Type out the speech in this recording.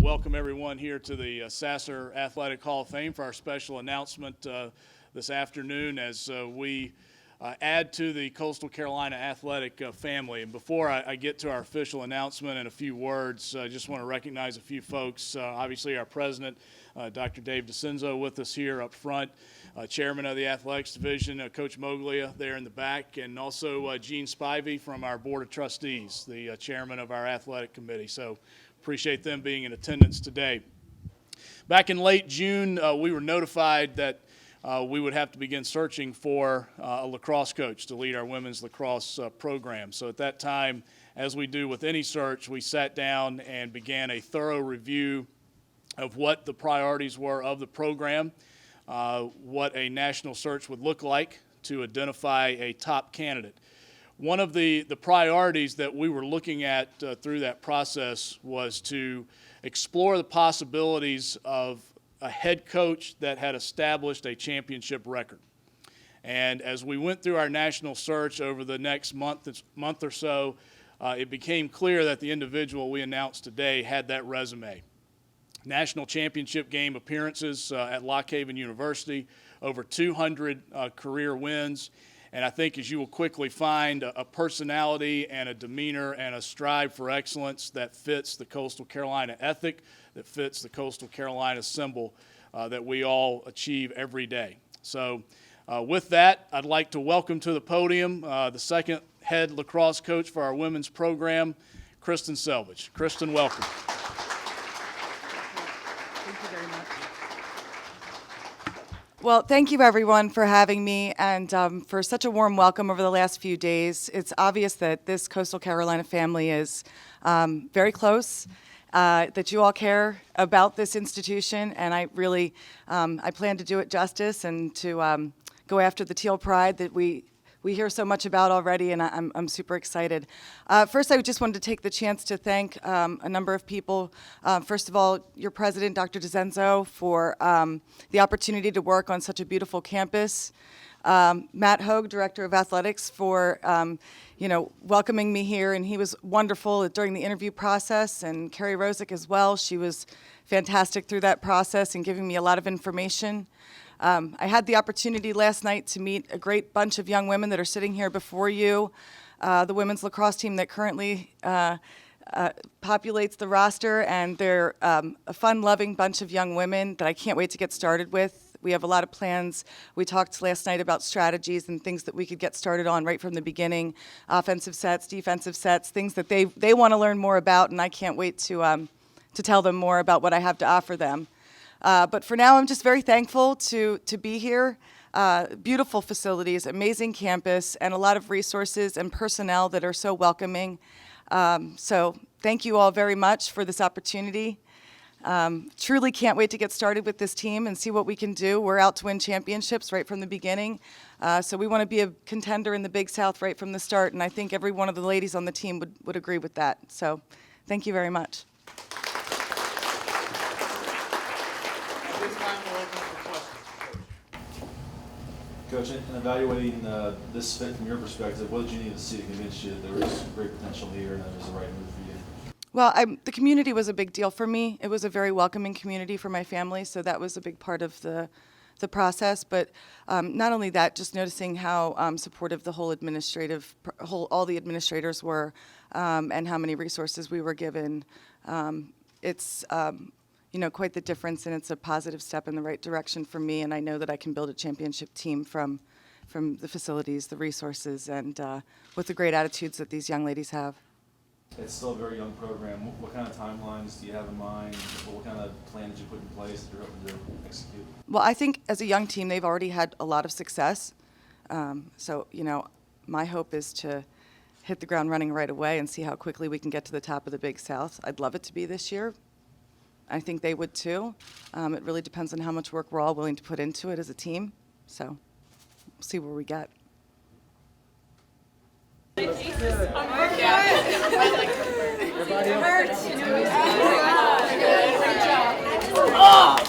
welcome everyone here to the Sasser Athletic Hall of Fame for our special announcement this afternoon as we add to the Coastal Carolina athletic family. And before I get to our official announcement in a few words, I just want to recognize a few folks. Obviously our president, Dr. Dave DeCenzo, with us here up front, chairman of the athletics division, Coach Moglia there in the back, and also Gene Spivey from our board of trustees, the chairman of our athletic committee. So appreciate them being in attendance today. Back in late June, we were notified that we would have to begin searching for a lacrosse coach to lead our women's lacrosse program. So at that time, as we do with any search, we sat down and began a thorough review of what the priorities were of the program, what a national search would look like to identify a top candidate. One of the priorities that we were looking at through that process was to explore the possibilities of a head coach that had established a championship record. And as we went through our national search over the next month or so, it became clear that the individual we announced today had that resume. National championship game appearances at Lock Haven University, over 200 career wins, and I think as you will quickly find, a personality and a demeanor and a strive for excellence that fits the Coastal Carolina ethic, that fits the Coastal Carolina symbol that we all achieve every day. So with that, I'd like to welcome to the podium the second head lacrosse coach for our women's program, Kristen Selvage. Kristen, welcome. Well, thank you everyone for having me and for such a warm welcome over the last few days. It's obvious that this Coastal Carolina family is very close, that you all care about this institution, and I really, I plan to do it justice and to go after the teal pride that we hear so much about already, and I'm super excited. First, I just wanted to take the chance to thank a number of people. First of all, your president, Dr. DeCenzo, for the opportunity to work on such a beautiful campus. Matt Hogue, Director of Athletics, for welcoming me here, and he was wonderful during the interview process, and Carrie Rosick as well. She was fantastic through that process and giving me a lot of information. I had the opportunity last night to meet a great bunch of young women that are sitting here before you, the women's lacrosse team that currently populates the roster, and they're a fun-loving bunch of young women that I can't wait to get started with. We have a lot of plans. We talked last night about strategies and things that we could get started on right from the beginning, offensive sets, defensive sets, things that they want to learn more about, and I can't wait to tell them more about what I have to offer them. But for now, I'm just very thankful to be here. Beautiful facilities, amazing campus, and a lot of resources and personnel that are so welcoming. So thank you all very much for this opportunity. Truly can't wait to get started with this team and see what we can do. We're out to win championships right from the beginning. So we want to be a contender in the Big South right from the start, and I think every one of the ladies on the team would agree with that. So thank you very much. Coach, in evaluating this fit from your perspective, what did you need to see to convince you that there was great potential here and that it was the right move for you? Well, the community was a big deal for me. It was a very welcoming community for my family, so that was a big part of the process. But not only that, just noticing how supportive the whole all the administrators were, and how many resources we were given. It's quite the difference, and it's a positive step in the right direction for me, and I know that I can build a championship team from the facilities, the resources, and with the great attitudes that these young ladies have. It's still a very young program. What kind of timelines do you have in mind? What kind of plan did you put in place that you're hoping to execute? Well, I think as a young team, they've already had a lot of success. So, my hope is to hit the ground running right away and see how quickly we can get to the top of the Big South. I'd love it to be this year. I think they would too. It really depends on how much work we're all willing to put into it as a team. So we'll see where we get. Oh!